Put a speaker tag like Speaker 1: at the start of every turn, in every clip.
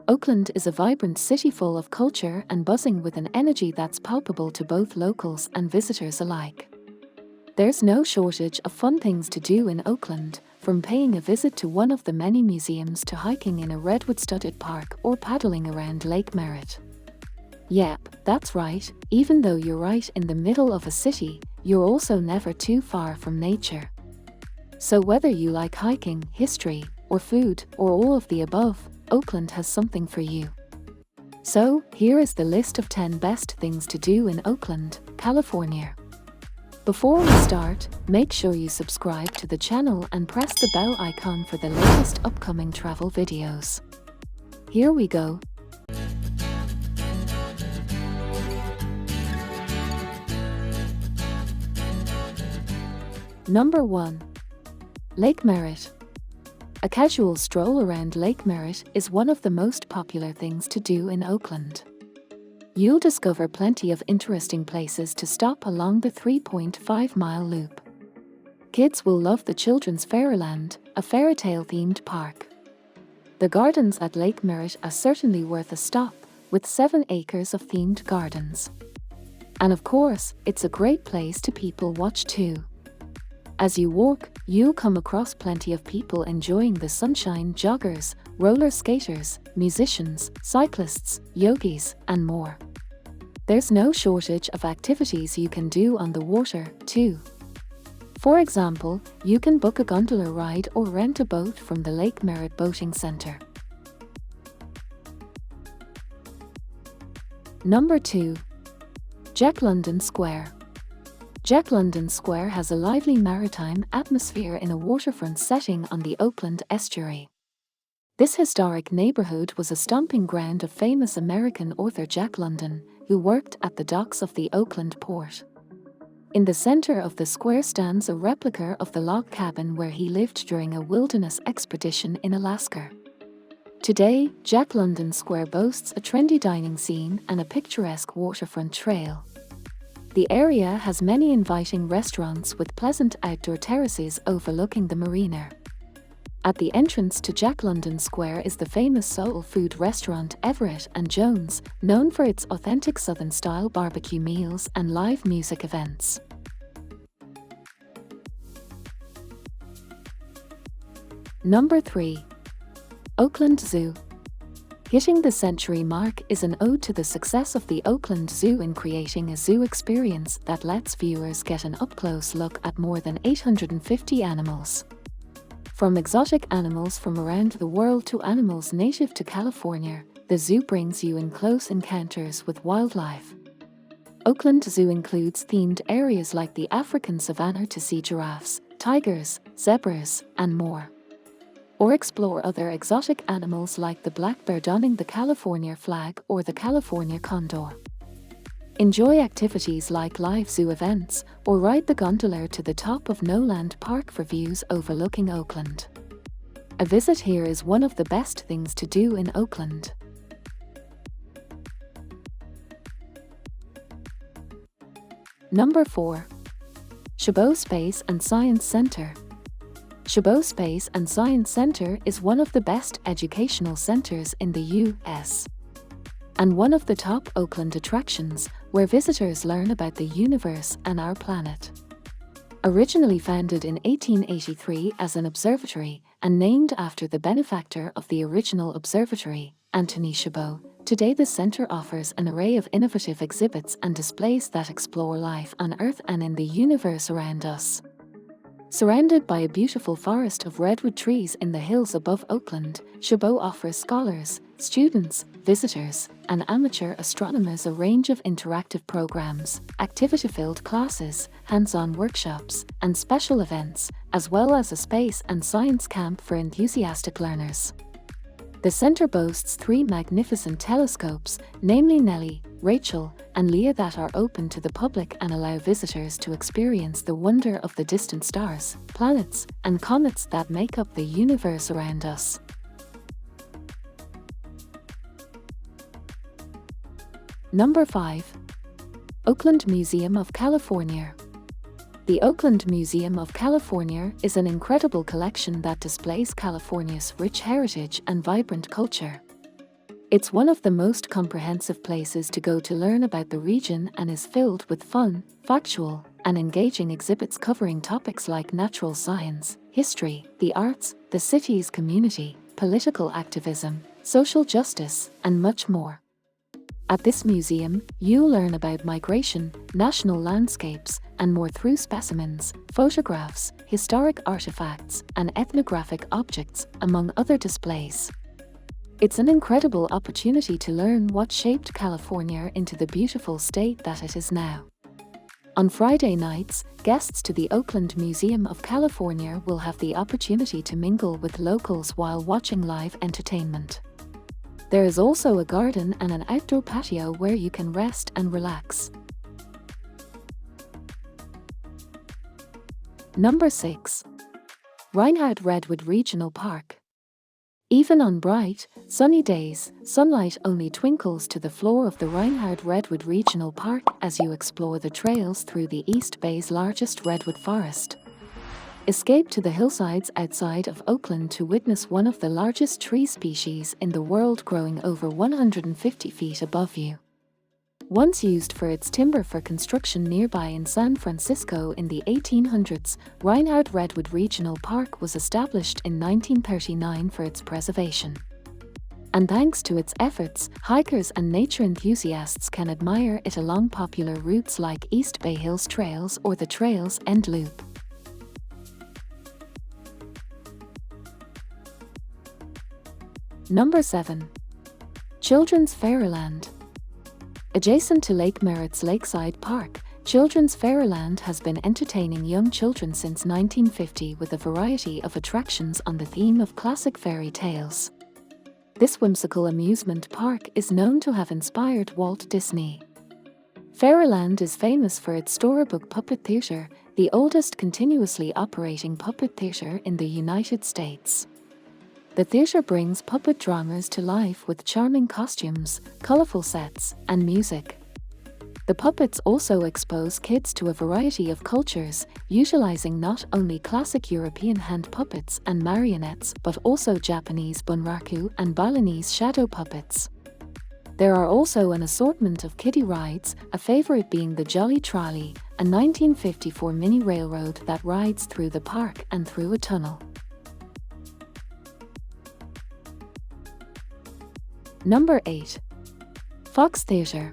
Speaker 1: Oakland is a vibrant city full of culture and buzzing with an energy that's palpable to both locals and visitors alike. There's no shortage of fun things to do in Oakland, from paying a visit to one of the many museums to hiking in a redwood-studded park or paddling around Lake Merritt. Yep, that's right, even though you're right in the middle of a city, you're also never too far from nature. So whether you like hiking, history, or food, or all of the above, Oakland has something for you. So, here is the list of 10 best things to do in Oakland, California. Before we start, make sure you subscribe to the channel and press the bell icon for the latest upcoming travel videos. Here we go. Number 1. Lake Merritt. A casual stroll around Lake Merritt is one of the most popular things to do in Oakland. You'll discover plenty of interesting places to stop along the 3.5-mile loop. Kids will love the Children's Fairyland, a fairytale-themed park. The gardens at Lake Merritt are certainly worth a stop, with 7 acres of themed gardens. And of course, it's a great place to people watch too. As you walk, you'll come across plenty of people enjoying the sunshine: joggers, roller skaters, musicians, cyclists, yogis, and more. There's no shortage of activities you can do on the water, too. For example, you can book a gondola ride or rent a boat from the Lake Merritt Boating Center. Number 2. Jack London Square. Jack London Square has a lively maritime atmosphere in a waterfront setting on the Oakland estuary. This historic neighborhood was a stomping ground of famous American author Jack London, who worked at the docks of the Oakland port. In the center of the square stands a replica of the log cabin where he lived during a wilderness expedition in Alaska. Today, Jack London Square boasts a trendy dining scene and a picturesque waterfront trail. The area has many inviting restaurants with pleasant outdoor terraces overlooking the marina. At the entrance to Jack London Square is the famous soul food restaurant Everett and Jones, known for its authentic Southern-style barbecue meals and live music events. Number 3. Oakland Zoo. Hitting the century mark is an ode to the success of the Oakland Zoo in creating a zoo experience that lets viewers get an up-close look at more than 850 animals. From exotic animals from around the world to animals native to California, the zoo brings you in close encounters with wildlife. Oakland Zoo includes themed areas like the African savanna to see giraffes, tigers, zebras, and more. Or explore other exotic animals like the black bear donning the California flag or the California condor. Enjoy activities like live zoo events or ride the gondola to the top of Noland Park for views overlooking Oakland. A visit here is one of the best things to do in Oakland. Number 4. Chabot Space and Science Center. Chabot Space and Science Center is one of the best educational centers in the U.S. and one of the top Oakland attractions, where visitors learn about the universe and our planet. Originally founded in 1883 as an observatory and named after the benefactor of the original observatory, Anthony Chabot, today the center offers an array of innovative exhibits and displays that explore life on Earth and in the universe around us. Surrounded by a beautiful forest of redwood trees in the hills above Oakland, Chabot offers scholars, students, visitors, and amateur astronomers a range of interactive programs, activity-filled classes, hands-on workshops, and special events, as well as a space and science camp for enthusiastic learners. The center boasts 3 magnificent telescopes, namely Nellie, Rachel, and Leah, that are open to the public and allow visitors to experience the wonder of the distant stars, planets, and comets that make up the universe around us. Number 5. Oakland Museum of California. The Oakland Museum of California is an incredible collection that displays California's rich heritage and vibrant culture. It's one of the most comprehensive places to go to learn about the region and is filled with fun, factual, and engaging exhibits covering topics like natural science, history, the arts, the city's community, political activism, social justice, and much more. At this museum, you'll learn about migration, national landscapes, and more through specimens, photographs, historic artifacts, and ethnographic objects, among other displays. It's an incredible opportunity to learn what shaped California into the beautiful state that it is now. On Friday nights, guests to the Oakland Museum of California will have the opportunity to mingle with locals while watching live entertainment. There is also a garden and an outdoor patio where you can rest and relax. Number 6. Reinhard Redwood Regional Park. Even on bright, sunny days, sunlight only twinkles to the floor of the Reinhard Redwood Regional Park as you explore the trails through the East Bay's largest redwood forest. Escape to the hillsides outside of Oakland to witness one of the largest tree species in the world growing over 150 feet above you. Once used for its timber for construction nearby in San Francisco in the 1800s, Reinhard Redwood Regional Park was established in 1939 for its preservation. And thanks to its efforts, hikers and nature enthusiasts can admire it along popular routes like East Bay Hills Trails or the Trails End Loop. Number 7. Children's Fairyland. Adjacent to Lake Merritt's Lakeside Park, Children's Fairyland has been entertaining young children since 1950 with a variety of attractions on the theme of classic fairy tales. This whimsical amusement park is known to have inspired Walt Disney. Fairyland is famous for its storybook puppet theater, the oldest continuously operating puppet theater in the United States. The theater brings puppet dramas to life with charming costumes, colorful sets, and music. The puppets also expose kids to a variety of cultures, utilizing not only classic European hand puppets and marionettes but also Japanese bunraku and Balinese shadow puppets. There are also an assortment of kiddie rides, a favorite being the Jolly Trolley, a 1954 mini railroad that rides through the park and through a tunnel. Number 8. Fox Theatre.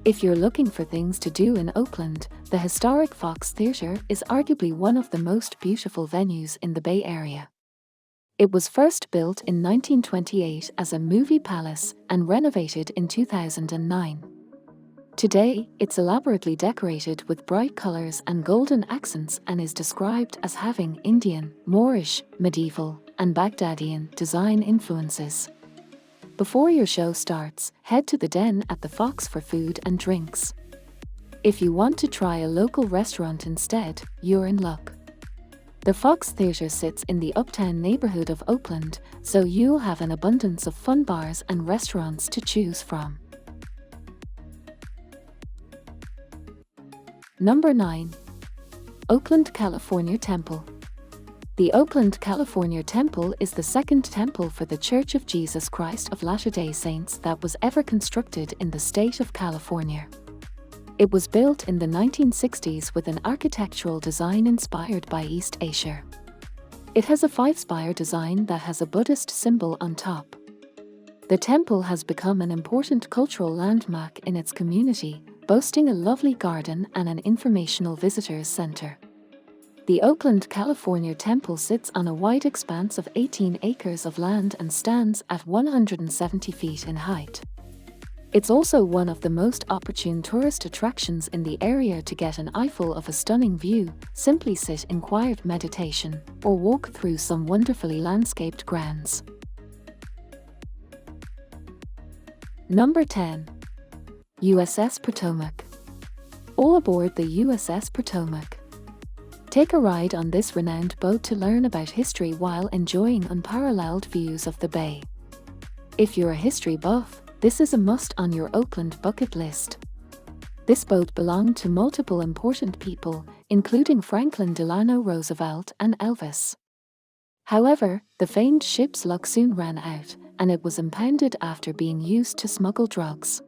Speaker 1: If you're looking for things to do in Oakland, the historic Fox Theatre is arguably one of the most beautiful venues in the Bay Area. It was first built in 1928 as a movie palace and renovated in 2009. Today, it's elaborately decorated with bright colors and golden accents and is described as having Indian, Moorish, medieval, and Baghdadian design influences. Before your show starts, head to the Den at the Fox for food and drinks. If you want to try a local restaurant instead, you're in luck. The Fox Theatre sits in the uptown neighborhood of Oakland, so you'll have an abundance of fun bars and restaurants to choose from. Number 9. Oakland, California Temple. The Oakland, California Temple is the second temple for the Church of Jesus Christ of Latter-day Saints that was ever constructed in the state of California. It was built in the 1960s with an architectural design inspired by East Asia. It has a 5-spire design that has a Buddhist symbol on top. The temple has become an important cultural landmark in its community, boasting a lovely garden and an informational visitors center. The Oakland, California Temple sits on a wide expanse of 18 acres of land and stands at 170 feet in height. It's also one of the most opportune tourist attractions in the area to get an eyeful of a stunning view, simply sit in quiet meditation, or walk through some wonderfully landscaped grounds. Number 10. USS Potomac. All aboard the USS Potomac. Take a ride on this renowned boat to learn about history while enjoying unparalleled views of the bay. If you're a history buff, this is a must on your Oakland bucket list. This boat belonged to multiple important people, including Franklin Delano Roosevelt and Elvis. However, the famed ship's luck soon ran out, and it was impounded after being used to smuggle drugs.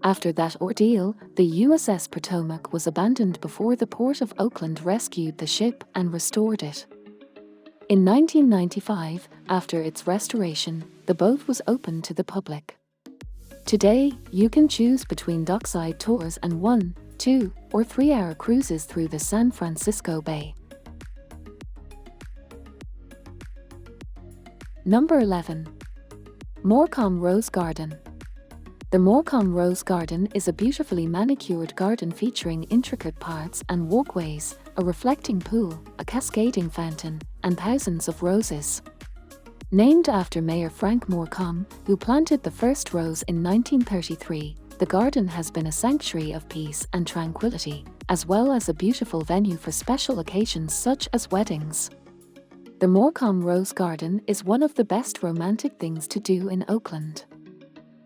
Speaker 1: After that ordeal, the USS Potomac was abandoned before the Port of Oakland rescued the ship and restored it. In 1995, after its restoration, the boat was opened to the public. Today, you can choose between dockside tours and 1, 2, or 3-hour cruises through the San Francisco Bay. Number 11. Morecambe Rose Garden. The Morecambe Rose Garden is a beautifully manicured garden featuring intricate paths and walkways, a reflecting pool, a cascading fountain, and thousands of roses. Named after Mayor Frank Morecambe, who planted the first rose in 1933, the garden has been a sanctuary of peace and tranquility, as well as a beautiful venue for special occasions such as weddings. The Morecambe Rose Garden is one of the best romantic things to do in Oakland.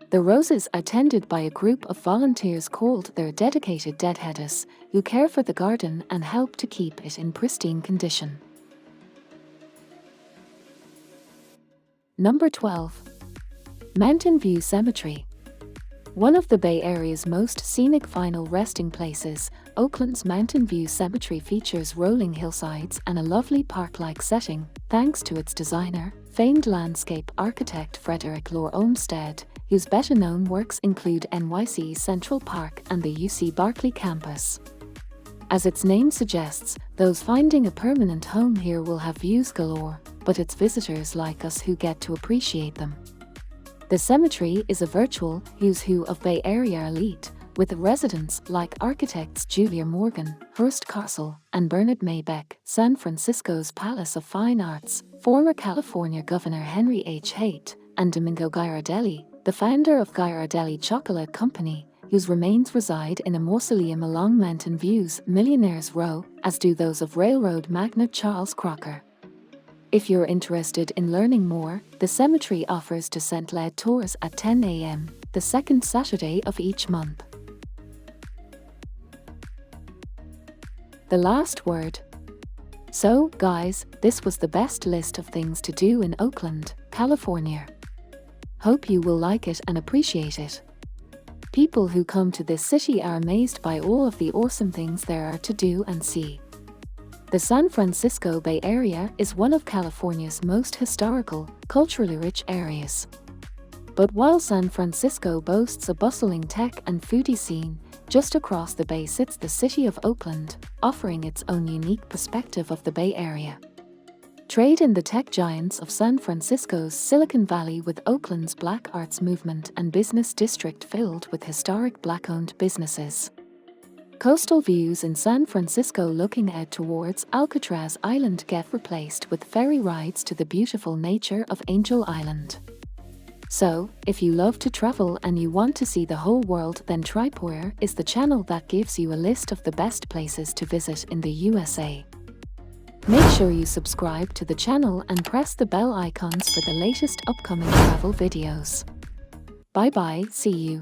Speaker 1: The roses are tended by a group of volunteers called their dedicated deadheaders, who care for the garden and help to keep it in pristine condition. Number 12. Mountain View Cemetery. One of the Bay Area's most scenic final resting places, Oakland's Mountain View Cemetery features rolling hillsides and a lovely park-like setting, thanks to its designer, famed landscape architect Frederick Law Olmsted, whose better-known works include NYC Central Park and the UC Berkeley campus. As its name suggests, those finding a permanent home here will have views galore, but it's visitors like us who get to appreciate them. The cemetery is a virtual who's who of Bay Area elite, with residents like architects Julia Morgan, Hearst Castle, and Bernard Maybeck, San Francisco's Palace of Fine Arts, former California Governor Henry H. Haight, and Domingo Ghirardelli, the founder of Ghirardelli Chocolate Company, whose remains reside in a mausoleum along Mountain View's Millionaires Row, as do those of railroad magnate Charles Crocker. If you're interested in learning more, the cemetery offers descent-led tours at 10 a.m., the second Saturday of each month. The last word. So, guys, this was the best list of things to do in Oakland, California. Hope you will like it and appreciate it. People who come to this city are amazed by all of the awesome things there are to do and see. The San Francisco Bay Area is one of California's most historical, culturally rich areas. But while San Francisco boasts a bustling tech and foodie scene, just across the bay sits the city of Oakland, offering its own unique perspective of the Bay Area. Trade in the tech giants of San Francisco's Silicon Valley with Oakland's Black Arts Movement and business district filled with historic Black-owned businesses. Coastal views in San Francisco looking out towards Alcatraz Island get replaced with ferry rides to the beautiful nature of Angel Island. So, if you love to travel and you want to see the whole world, then Tripwire is the channel that gives you a list of the best places to visit in the USA. Make sure you subscribe to the channel and press the bell icons for the latest upcoming travel videos. Bye bye, see you.